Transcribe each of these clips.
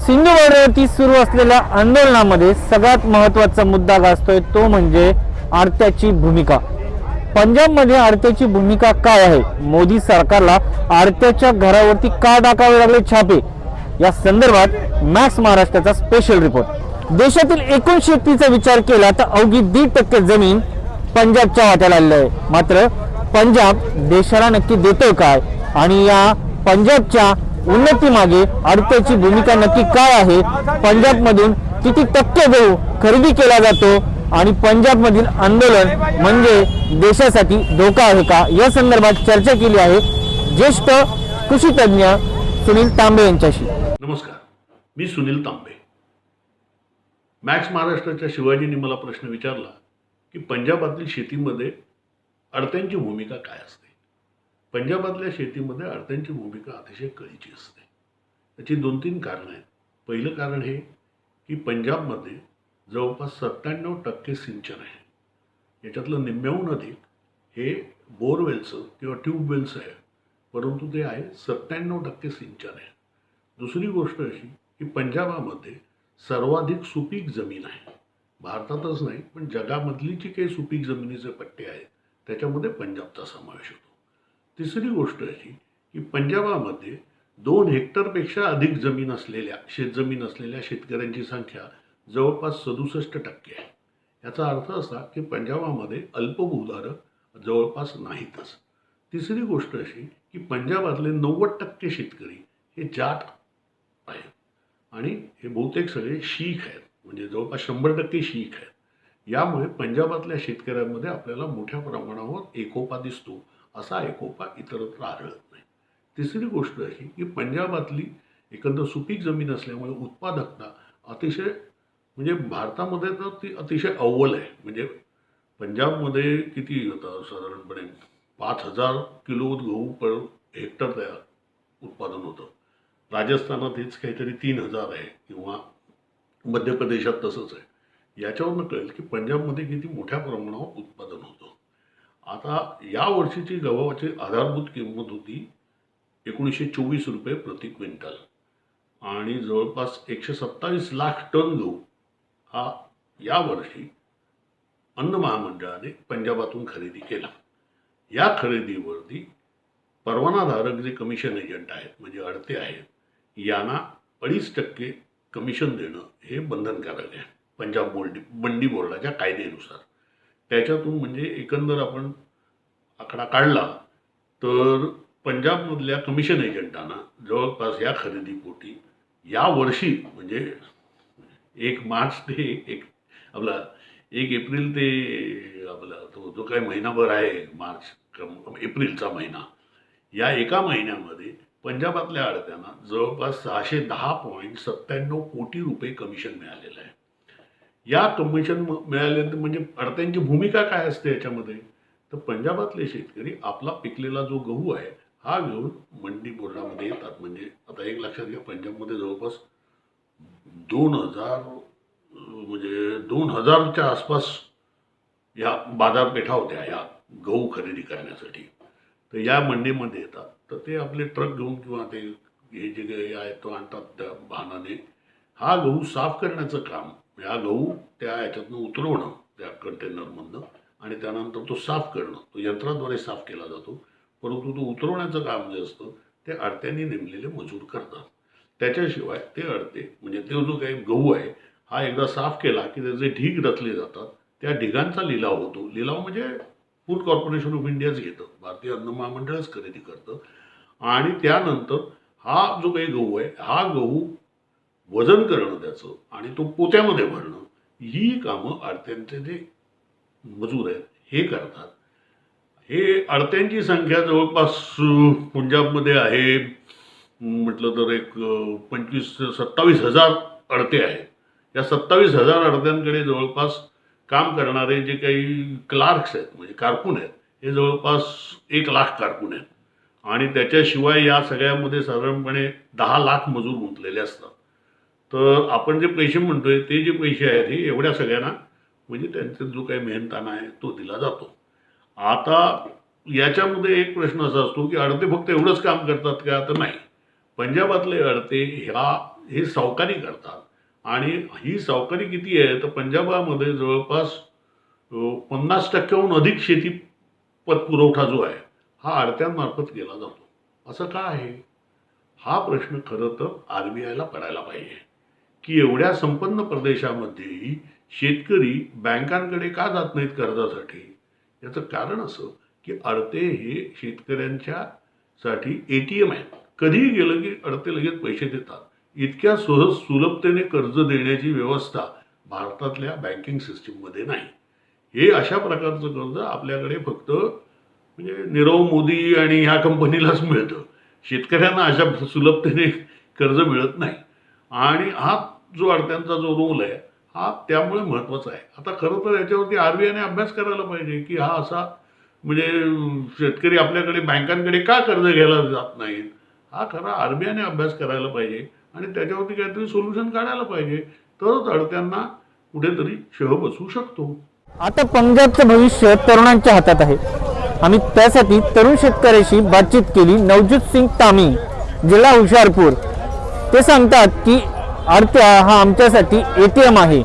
सिंधू बॉर्डरवरती सुरू असलेल्या आंदोलनामध्ये सगळ्यात महत्त्वाचा मुद्दा गाजतोय तो म्हणजे आडत्याची भूमिका। पंजाबमध्ये आडत्याची भूमिका काय आहे, मोदी सरकारला आडत्याच्या घरावरती का टाकावे लागले छापे, या संदर्भात मॅक्स महाराष्ट्राचा स्पेशल रिपोर्ट। देशातील एकूण शेतीचा विचार केला तर अवघी 1.5% जमीन पंजाबच्या वाट्याला आलेली आहे। मात्र पंजाब देशाला नक्की देतोय काय आणि या पंजाबच्या उन्नती मागे आडत्याची भूमिका नक्की काय आहे, पंजाब मधून किती टक्के गहू खरेदी केला जातो आणि पंजाब मधील आंदोलन म्हणजे देशासाठी धोका आहे का, या संदर्भात चर्चा केली आहे ज्येष्ठ कृषी तज्ञ सुनील तांबे यांच्याशी। नमस्कार, मी सुनील तांबे। मॅक्स महाराष्ट्राच्या शिवाजींनी मला प्रश्न विचारला की पंजाबातील शेतीमध्ये अडत्यांची भूमिका काय असते। पंजाबातल्या शेतीमध्ये अडत्यांची भूमिका अतिशय कळीची असते। त्याची 2-3 कारणं आहेत। पहिलं कारण हे की पंजाबमध्ये जवळपास 97% सिंचन आहे। याच्यातलं निम्म्याहून अधिक हे बोरवेलचं किंवा ट्यूबवेलचं आहे, परंतु ते आहे 97% सिंचन आहे। दुसरी गोष्ट अशी की पंजाबामध्ये सर्वाधिक सुपीक जमीन आहे। भारतातच नाही पण जगामधली जी काही सुपीक जमिनीचे पट्टे आहेत त्याच्यामध्ये पंजाबचा समावेश होतो। तिसरी गोष्ट अशी की पंजाबामध्ये 2 हेक्टरपेक्षा अधिक जमीन असलेल्या शेतजमीन असलेल्या शेतकऱ्यांची संख्या जवळपास 67% आहे। याचा अर्थ असा की पंजाबामध्ये अल्पभूधारक जवळपास नाहीतच। तिसरी गोष्ट अशी की पंजाबातले 90% शेतकरी हे जाट आहेत आणि हे बहुतेक सगळे शीख आहेत, म्हणजे जवळपास 100% शीख आहेत। यामुळे पंजाबातल्या शेतकऱ्यांमध्ये आपल्याला मोठ्या प्रमाणावर एकोपा दिसतो, असा एकोपा इतरत्र आढळत नाही। तिसरी गोष्ट अशी की पंजाबातली एकंदर सुपीक जमीन असल्यामुळे उत्पादकता अतिशय म्हणजे भारतामध्ये तर ती अतिशय अव्वल आहे। म्हणजे पंजाबमध्ये किती होतं साधारणपणे 5000 किलो गहू पर हेक्टर तयार उत्पादन होतं। राजस्थानात हेच काहीतरी 3000 आहे किंवा मध्य प्रदेशात तसंच आहे। याच्यावरून कळेल की पंजाबमध्ये किती मोठ्या प्रमाणावर उत्पादन होतं। आता या वर्षीची गव्हाची आधारभूत किंमत होती 1924 रुपये प्रति क्विंटल आणि जवळपास 127 लाख टन गहू हा यावर्षी अन्न महामंडळाने पंजाबातून खरेदी केला। या खरेदीवरती परवानाधारक जे कमिशन एजंट आहेत म्हणजे अडते आहेत, यांना 2.5% कमिशन देणं हे बंधनकारक आहे पंजाब मंडी बोर्डाच्या कायद्यानुसार। त्याच्यातून म्हणजे एकंदर आपण आकडा काढला तर पंजाबमधल्या कमिशन एजंटांना जवळपास या खरेदीपोटी या वर्षी म्हणजे 1 मार्च ते एक एप्रिल ते आपला तो जो काही महिनाभर आहे मार्च एप्रिलचा महिना, या एका महिन्यामध्ये पंजाबातल्या आडत्यांना जवळपास 610.97 कोटी रुपये कमिशन मिळालेलं आहे। या कमिशन मिळाल्यानंतर म्हणजे अडत्यांची भूमिका काय असते याच्यामध्ये, तर पंजाबातले शेतकरी आपला पिकलेला जो गहू आहे हा घेऊन मंडी बोर्डामध्ये येतात। म्हणजे आता एक लक्षात घ्या, पंजाबमध्ये जवळपास 2000च्या आसपास या बाजारपेठा होत्या या गहू खरेदी करण्यासाठी। तर या मंडीमध्ये येतात, तर ते आपले ट्रक घेऊन किंवा ते हे जे आहे तो आणतात त्या वाहनाने। हा गहू साफ करण्याचं काम, हा गहू त्या याच्यातनं उतरवणं त्या कंटेनरमधनं आणि त्यानंतर तो साफ करणं, तो यंत्राद्वारे साफ केला जातो, परंतु तो उतरवण्याचं काम जे असतं ते अडत्यांनी नेमलेले मजूर करतात। त्याच्याशिवाय ते अडते म्हणजे तो जो काही गहू आहे हा एकदा साफ केला की त्याचे ढीग रचले जातात, त्या ढिगांचा लिलाव होतो। लिलाव म्हणजे फूड कॉर्पोरेशन ऑफ इंडियाच घेतं, भारतीय अन्न महामंडळच खरेदी करतं आणि त्यानंतर हा जो काही गहू आहे हा गहू वजन करणं त्याचं आणि तो पोत्यामध्ये भरणं, ही कामं अडत्यांचे जे मजूर आहेत हे करतात। हे अडत्यांची संख्या जवळपास पंजाबमध्ये आहे म्हटलं तर एक 27 हजार अडते आहेत। या 27 हजार अडत्यांकडे जवळपास काम करणारे जे काही क्लार्क्स आहेत म्हणजे कारकून आहेत हे जवळपास 1 लाख कारकून आहेत आणि त्याच्याशिवाय या सगळ्यामध्ये साधारणपणे 10 लाख मजूर गुंतलेले असतात। तर आपण जे पैसे म्हणतोय ते जे पैसे आहेत हे एवढ्या सगळ्यांना म्हणजे त्यांचा जो काही मेहनताना आहे तो दिला जातो। आता याच्यामध्ये एक प्रश्न असा असतो की अडते फक्त एवढंच काम करतात का, तर नाही। पंजाबातले अडते ह्या हे सावकारी करतात आणि ही सावकारी किती आहे तर पंजाबामध्ये जवळपास 50%हून अधिक शेती पुरवठा जो आहे हा आडत्यांमार्फत केला जातो. असं का आहे? हा प्रश्न खरं तर RBIला पडायला पाहिजे की एवढ्या संपन्न प्रदेशामध्येही शेतकरी बँकांकडे का जात नाहीत कर्जासाठी. याचं कारण असं की अडते हे शेतकऱ्यांच्या साठी ATM आहेत. कधीही गेलं की अडते लगेच पैसे देतात. इतक्या सहज सुलभतेने कर्ज देण्याची व्यवस्था भारतातल्या बँकिंग सिस्टीममध्ये नाही. हे अशा प्रकारचं कर्ज आपल्याकडे फक्त म्हणजे नीरव मोदी आणि ह्या कंपनीलाच मिळतं. शेतकऱ्यांना अशा सुलभतेने कर्ज मिळत नाही आणि हा जो अडत्यांचा जो रोल आहे हा त्यामुळे महत्त्वाचा आहे. आता खरं तर याच्यावरती RBIने अभ्यास करायला पाहिजे की हा असा म्हणजे शेतकरी आपल्याकडे बँकांकडे का कर्ज घ्यायला जात नाहीत. हा खरा RBIने अभ्यास करायला पाहिजे आणि त्याच्यावरती काहीतरी सोल्युशन काढायला पाहिजे. तरच अडत्यांना कुठेतरी शह बसू शकतो. आता पंजाबचं भविष्य तरुणांच्या हातात आहे. आम्ही त्यासाठी तरुण शेतकऱ्याशी बातचीत केली. नवज्योत सिंग तामी, जिल्हा हुशारपूर, ते सांगतात की आरत्या हा आमच्यासाठी ATM आहे.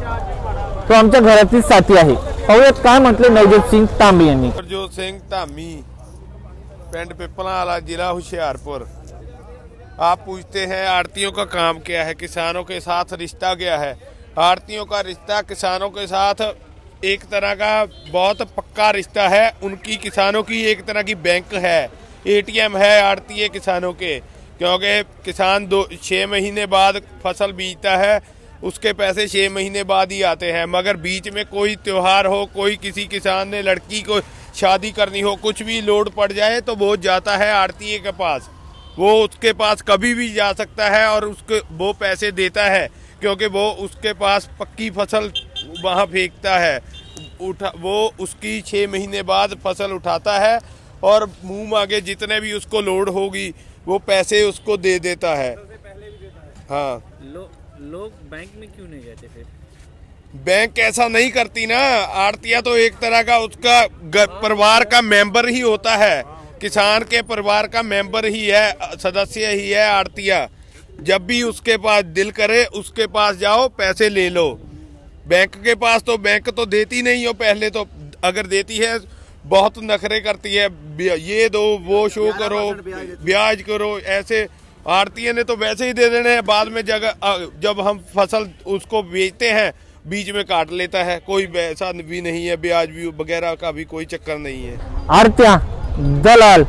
तो आमच्या घरातील साथी आहे. पाहूयात काय म्हटले नवज्योत सिंग तांबे यांनी. नवजोत ਸਿੰਘ ਧਾਮੀ, पिंड पिपला वाला, जिला होशियारपुर। आप पूछते हैं आड़तियों का काम क्या है, किसानों के साथ रिश्ता क्या है। आड़तियों का रिश्ता किसानों के साथ एक तरह का बहुत पक्का रिश्ता है। उनकी किसानों की एक तरह की बैंक है, ATM है आड़तीय किसानों के, क्योंकि किसान 6 महीने बाद फसल बीजता है, उसके पैसे 6 महीने बाद ही आते हैं। मगर बीच में कोई त्योहार हो, कोई किसी किसान ने लड़की को शादी करनी हो, कुछ भी लोड पड़ जाए तो वो जाता है आड़तीय के पास। वो उसके पास कभी भी जा सकता है और उसके वो पैसे देता है, क्योंकि वो उसके पास पक्की फसल वहाँ फेंकता है। वो उसकी 6 महीने बाद फसल उठाता है और मुंह मांगे जितने भी उसको लोड होगी वो पैसे उसको दे देता है। हाँ, लोग बैंक में क्यों नहीं जाते फिर? बैंक ऐसा नहीं करती ना। आड़तिया तो एक तरह का उसका परिवार का मेंबर ही होता है, किसान के परिवार का मेंबर ही है, सदस्य ही है आड़तिया। जब भी उसके पास दिल करे उसके पास जाओ, पैसे ले लो। बैंक के पास तो बैंक तो देती नहीं हो, पहले तो अगर देती है बहुत नखरे करती है, ये दो वो शो करो, ब्याज करो। ऐसे आड़तिये ने तो वैसे ही दे देने हैं, बाद में जब हम फसल उसको बेचते हैं बीच में काट लेता है। कोई ऐसा भी नहीं है, ब्याज भी वगैरह का भी कोई चक्कर नहीं है। आरत्या, दलाल,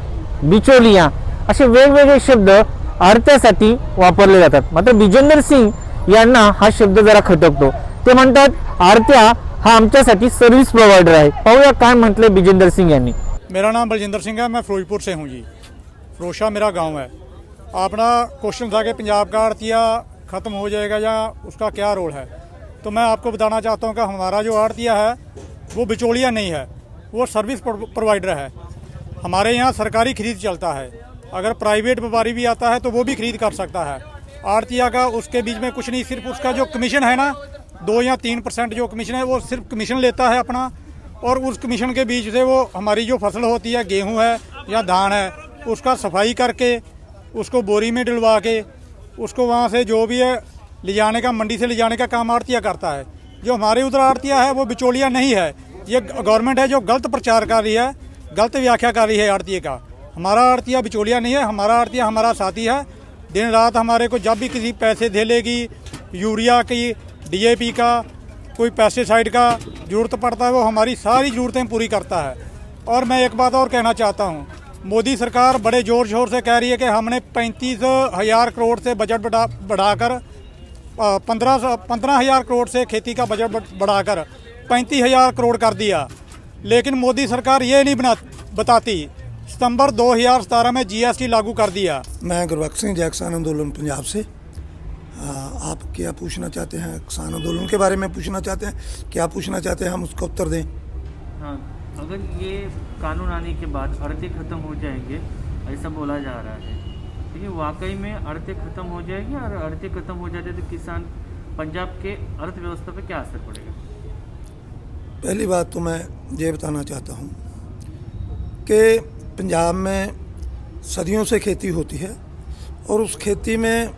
बिचोलिया असे वेगवेगळे शब्द आरत्यासाठी वापरले जातात. मात्र बिजेंदर सिंग यांना हा शब्द जरा खटकतो. ते म्हणतात आरत्या हा आमच्यासाठी सर्व्हिस प्रोवाइडर आहे. पाहूया काय म्हटले बिजेंदर सिंग यांनी. मेरा नाम बलजिंदर सिंह है, मैं फिरोजपुर से हूँ जी। फिरोशा मेरा गांव है। अपना क्वेश्चन था कि पंजाब का आड़तिया ख़त्म हो जाएगा या उसका क्या रोल है, तो मैं आपको बताना चाहता हूँ कि हमारा जो आड़तिया है वो बिचौलिया नहीं है, वो सर्विस प्रोवाइडर है। हमारे यहाँ सरकारी खरीद चलता है, अगर प्राइवेट व्यापारी भी आता है तो वो भी खरीद कर सकता है। आड़तिया का उसके बीच में कुछ नहीं, सिर्फ उसका जो कमीशन है ना 2 या 3% जो कमीशन है वो सिर्फ कमीशन लेता है अपना, और उस कमीशन के बीच से वो हमारी जो फसल होती है, गेहूँ है या धान है, उसका सफाई करके उसको बोरी में डलवा के उसको वहाँ से जो भी है ले जाने का, मंडी से ले जाने का काम आड़तिया करता है। जो हमारे उधर आड़तिया है वो बिचौलिया नहीं है। ये गवर्नमेंट है जो गलत प्रचार कर रही है, गलत व्याख्या कर रही है आड़तिये का। हमारा आड़तिया बिचौलिया नहीं है, हमारा आड़तिया हमारा साथी है। दिन रात हमारे को जब भी किसी पैसे दे लेगी, यूरिया की, DAP का, कोई पेस्टिसाइड का ज़रूरत पड़ता है, वो हमारी सारी ज़रूरतें पूरी करता है। और मैं एक बात और कहना चाहता हूँ, मोदी सरकार बड़े ज़ोर शोर से कह रही है कि हमने 35,000 करोड़ से बजट बढ़ाकर 15,000 करोड़ से खेती का बजट बढ़ाकर 35,000 करोड़ कर दिया। लेकिन मोदी सरकार ये नहीं बताती, सितंबर 2017 में GST लागू कर दिया। मैं गुरबख्श सिंह, जय किसान आंदोलन पंजाब से। आप क्या पूछना चाहते हैं? किसान आंदोलन के बारे में पूछना चाहते हैं? क्या पूछना चाहते हैं, हम उसका उत्तर दें? हाँ, अगर ये कानून आने के बाद अड़ते ख़त्म हो जाएंगे ऐसा बोला जा रहा है, लेकिन वाकई में अड़ते ख़त्म हो जाएगी, और अड़ते ख़त्म हो जाते तो किसान पंजाब के अर्थव्यवस्था पे क्या असर पड़ेगा? पहली बात तो मैं ये बताना चाहता हूँ कि पंजाब में सदियों से खेती होती है, और उस खेती में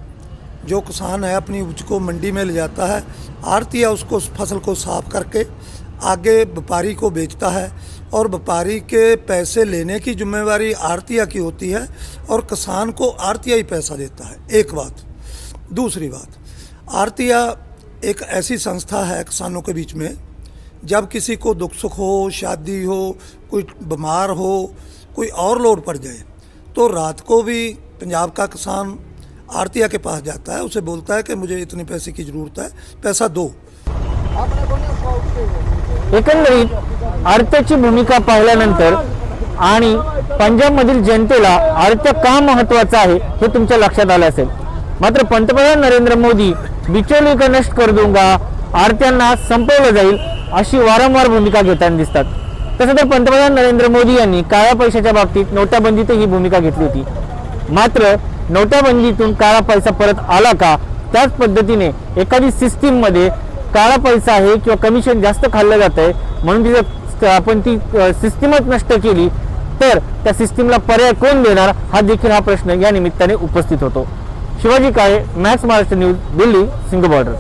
जो किसान है अपनी उपज को मंडी में ले जाता है, आड़ती उसको उस फसल को साफ करके आगे व्यापारी को बेचता है और व्यापारी के पैसे लेने की जिम्मेवारी आड़तिया की होती है और किसान को आड़तिया ही पैसा देता है। एक बात। दूसरी बात, आड़तिया एक ऐसी संस्था है किसानों के बीच में, जब किसी को दुख सुख हो, शादी हो, कोई बीमार हो, कोई और लोड पड़ जाए तो रात को भी पंजाब का किसान आड़तिया के पास जाता है, उसे बोलता है कि मुझे इतने पैसे की ज़रूरत है, पैसा दो। एकंदरीत आडत्याची भूमिका पाहिल्यानंतर आणि पंजाबमधील जनतेला आडत्या का महत्त्वाचं आहे हे तुमच्या लक्षात आलं असेल। मात्र पंतप्रधान नरेंद्र मोदी बिचौलियों को नष्ट कर दूंगा, आडत्यांना संपवलं जाईल अशी वारंवार भूमिका घेताना दिसतात। तसं तर पंतप्रधान नरेंद्र मोदी यांनी काळ्या पैशाच्या बाबतीत नोटाबंदीत ही भूमिका घेतली होती। मात्र नोटाबंदीतून काळा पैसा परत आला का, त्याच पद्धतीने एखादी सिस्टीम मध्ये काळा पैसा आहे किंवा कमिशन जास्त खाल्लं जात आहे म्हणून तिथं आपण ती सिस्टीमच नष्ट केली तर त्या सिस्टीमला पर्याय कोण देणार, हा देखील हा प्रश्न या निमित्ताने उपस्थित होतो। Shivaji Kale, Max Maharashtra news, Delhi, Singhu border.